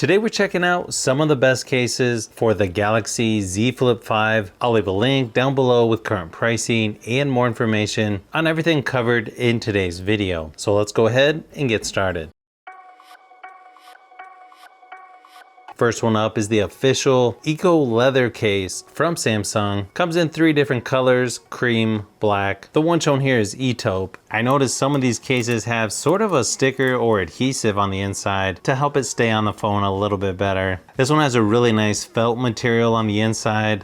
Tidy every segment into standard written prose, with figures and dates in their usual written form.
Today we're checking out some of the best cases for the Galaxy Z Flip 5. I'll leave a link down below with current pricing and more information on everything covered in today's video. So let's go ahead and get started. First one up is the official Eco Leather case from Samsung. Comes in 3 different colors, cream, black. The one shown here is E-taupe. I noticed some of these cases have sort of a sticker or adhesive on the inside to help it stay on the phone a little bit better. This one has a really nice felt material on the inside.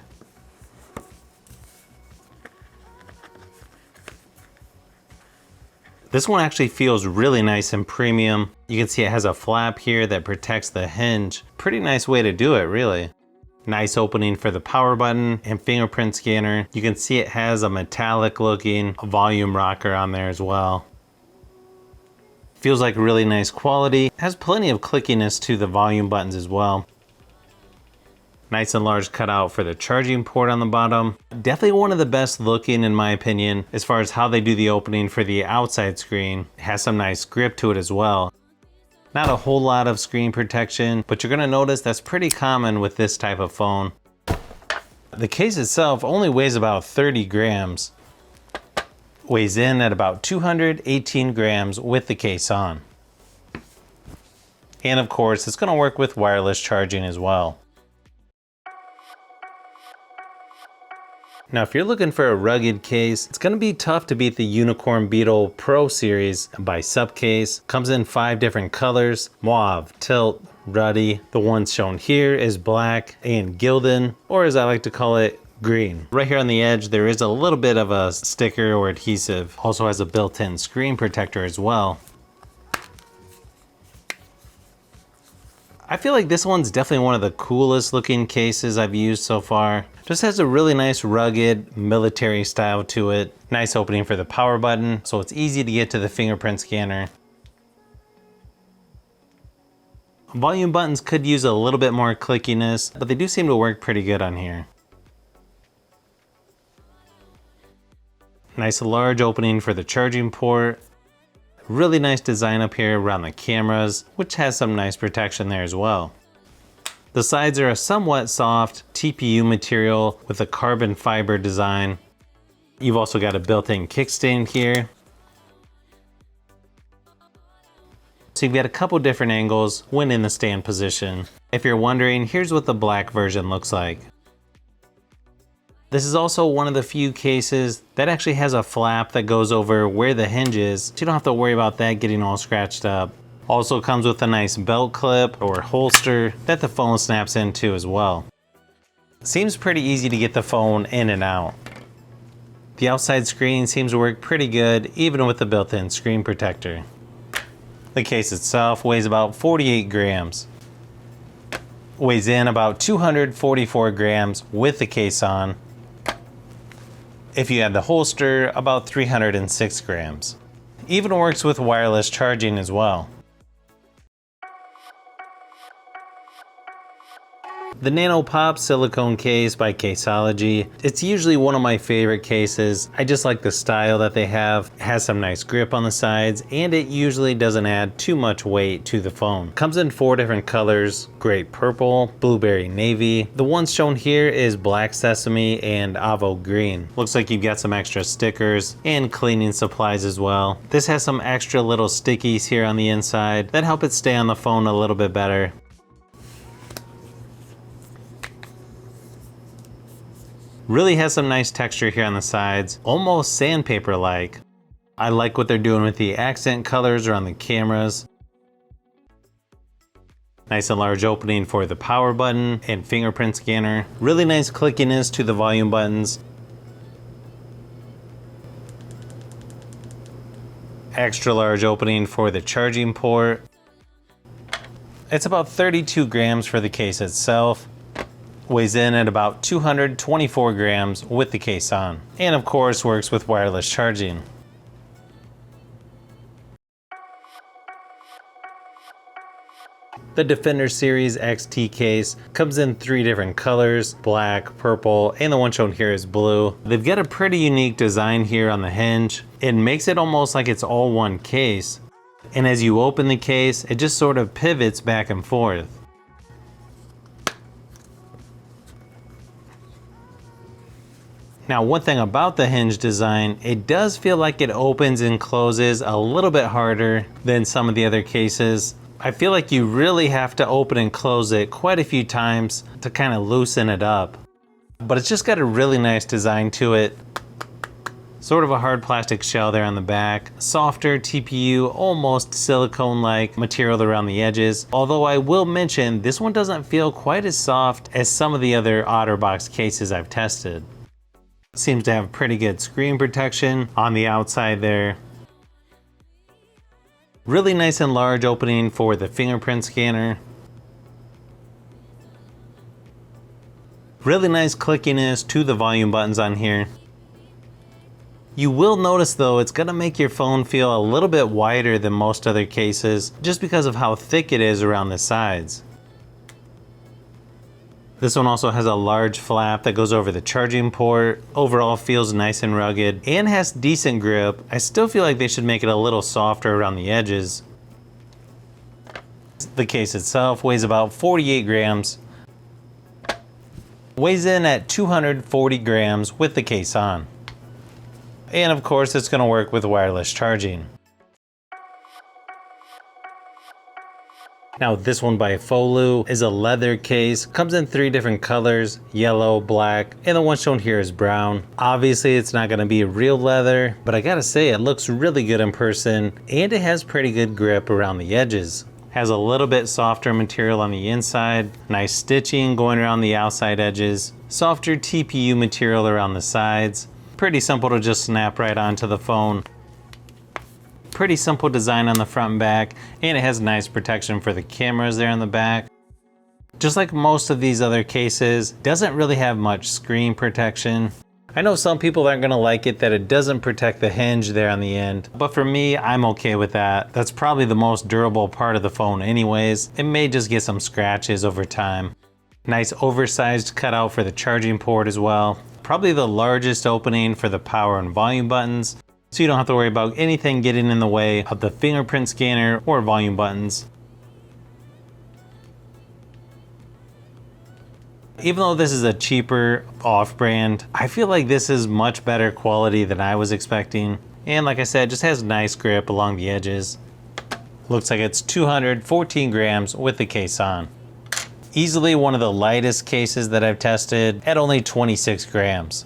This one actually feels really nice and premium. You can see it has a flap here that protects the hinge. Pretty nice way to do it, really. Nice opening for the power button and fingerprint scanner. You can see it has a metallic looking volume rocker on there as well. Feels like really nice quality. Has plenty of clickiness to the volume buttons as well. Nice and large cutout for the charging port on the bottom. Definitely one of the best looking in my opinion as far as how they do the opening for the outside screen. It has some nice grip to it as well. Not a whole lot of screen protection, but you're gonna notice that's pretty common with this type of phone. The case itself only weighs about 30 grams. Weighs in at about 218 grams with the case on. And of course, it's gonna work with wireless charging as well. Now, if you're looking for a rugged case, it's gonna be tough to beat the Unicorn Beetle Pro series by SUPCASE. Comes in 5 different colors: mauve, tilt, ruddy. The one shown here is black and gilded, or as I like to call it, green. Right here on the edge, there is a little bit of a sticker or adhesive. Also has a built-in screen protector as well. I feel like this one's definitely one of the coolest looking cases I've used so far. Just has a really nice rugged military style to it. Nice opening for the power button, so it's easy to get to the fingerprint scanner. Volume buttons could use a little bit more clickiness, but they do seem to work pretty good on here. Nice large opening for the charging port. Really nice design up here around the cameras, which has some nice protection there as well. The sides are a somewhat soft TPU material with a carbon fiber design. You've also got a built-in kickstand here. So you've got a couple different angles when in the stand position. If you're wondering, here's what the black version looks like. This is also one of the few cases that actually has a flap that goes over where the hinge is, so you don't have to worry about that getting all scratched up. Also comes with a nice belt clip or holster that the phone snaps into as well. Seems pretty easy to get the phone in and out. The outside screen seems to work pretty good even with the built-in screen protector. The case itself weighs about 48 grams. Weighs in about 244 grams with the case on. If you add the holster, about 306 grams. Even works with wireless charging as well. The Nano Pop silicone case by CASEOLOGY. It's usually one of my favorite cases. I just like the style that they have. It has some nice grip on the sides, and it usually doesn't add too much weight to the phone. Comes in 4 different colors: grape purple, blueberry navy. The one shown here is black sesame and avo green. Looks like you've got some extra stickers and cleaning supplies as well. This has some extra little stickies here on the inside that help it stay on the phone a little bit better. Really has some nice texture here on the sides, almost sandpaper-like. I like what they're doing with the accent colors around the cameras. Nice and large opening for the power button and fingerprint scanner. Really nice clickiness to the volume buttons. Extra large opening for the charging port. It's about 32 grams for the case itself. Weighs in at about 224 grams with the case on. And of course works with wireless charging. The Defender Series XT case comes in 3 different colors: black, purple, and the one shown here is blue. They've got a pretty unique design here on the hinge. It makes it almost like it's all one case. And as you open the case, it just sort of pivots back and forth. Now, one thing about the hinge design, it does feel like it opens and closes a little bit harder than some of the other cases. I feel like you really have to open and close it quite a few times to kind of loosen it up. But it's just got a really nice design to it. Sort of a hard plastic shell there on the back. Softer TPU, almost silicone-like material around the edges. Although I will mention, this one doesn't feel quite as soft as some of the other OTTERBOX cases I've tested. Seems to have pretty good screen protection on the outside there. Really nice and large opening for the fingerprint scanner. Really nice clickiness to the volume buttons on here. You will notice though, it's gonna make your phone feel a little bit wider than most other cases just because of how thick it is around the sides. This one also has a large flap that goes over the charging port. Overall feels nice and rugged and has decent grip. I still feel like they should make it a little softer around the edges. The case itself weighs about 48 grams. Weighs in at 240 grams with the case on. And of course, it's going to work with wireless charging. Now this one by FOLUU is a leather case, comes in 3 different colors, yellow, black, and the one shown here is brown. Obviously it's not going to be real leather, but I gotta say it looks really good in person and it has pretty good grip around the edges. Has a little bit softer material on the inside, nice stitching going around the outside edges, softer TPU material around the sides, pretty simple to just snap right onto the phone. Pretty simple design on the front and back, and it has nice protection for the cameras there on the back. Just like most of these other cases, doesn't really have much screen protection. I know some people aren't gonna like it that it doesn't protect the hinge there on the end, but for me, I'm okay with that. That's probably the most durable part of the phone anyways. It may just get some scratches over time. Nice oversized cutout for the charging port as well. Probably the largest opening for the power and volume buttons, so you don't have to worry about anything getting in the way of the fingerprint scanner or volume buttons. Even though this is a cheaper off-brand, I feel like this is much better quality than I was expecting. And like I said, it just has nice grip along the edges. Looks like it's 214 grams with the case on. Easily one of the lightest cases that I've tested at only 26 grams.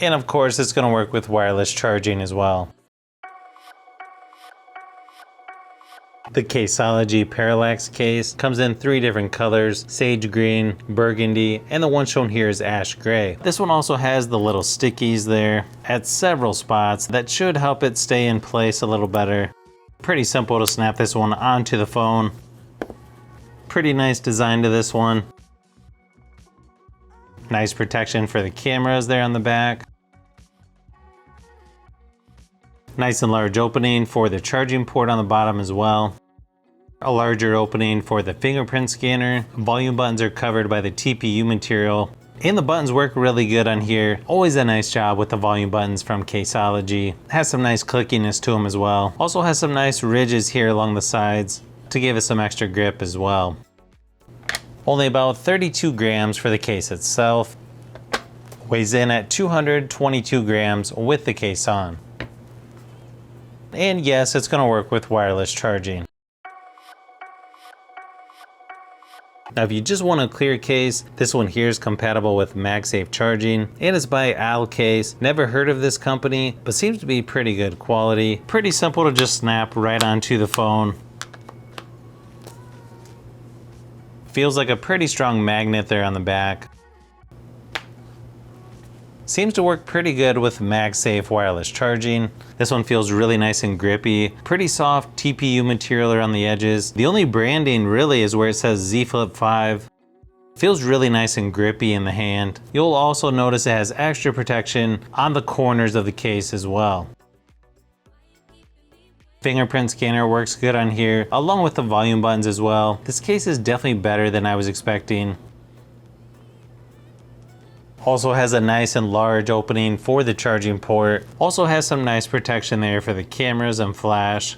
And of course, it's going to work with wireless charging as well. The CASEOLOGY PARALLAX case comes in 3 different colors, sage green, burgundy, and the one shown here is ash gray. This one also has the little stickies there at several spots that should help it stay in place a little better. Pretty simple to snap this one onto the phone. Pretty nice design to this one. Nice protection for the cameras there on the back. Nice and large opening for the charging port on the bottom as well. A larger opening for the fingerprint scanner. Volume buttons are covered by the TPU material. And the buttons work really good on here. Always a nice job with the volume buttons from CASEOLOGY. Has some nice clickiness to them as well. Also has some nice ridges here along the sides to give it some extra grip as well. Only about 32 grams for the case itself. Weighs in at 222 grams with the case on. And yes, it's going to work with wireless charging. Now if you just want a clear case, this one here is compatible with MAGSAFE charging and it's by ALCASE. Never heard of this company, but seems to be pretty good quality. Pretty simple to just snap right onto the phone. Feels like a pretty strong magnet there on the back. Seems to work pretty good with MagSafe wireless charging. This one feels really nice and grippy. Pretty soft TPU material around the edges. The only branding really is where it says Z Flip 5. Feels really nice and grippy in the hand. You'll also notice it has extra protection on the corners of the case as well. Fingerprint scanner works good on here, along with the volume buttons as well. This case is definitely better than I was expecting. Also has a nice and large opening for the charging port. Also has some nice protection there for the cameras and flash.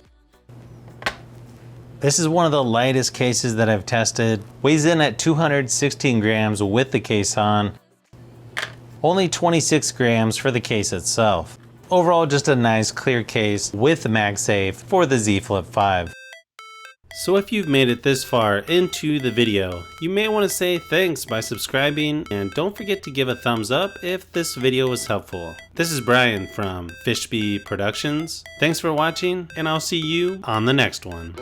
This is one of the lightest cases that I've tested. Weighs in at 216 grams with the case on. Only 26 grams for the case itself. Overall, just a nice clear case with MagSafe for the Z Flip 5. So if you've made it this far into the video, you may want to say thanks by subscribing, and don't forget to give a thumbs up if this video was helpful. This is Brian from Fishbee Productions. Thanks for watching, and I'll see you on the next one.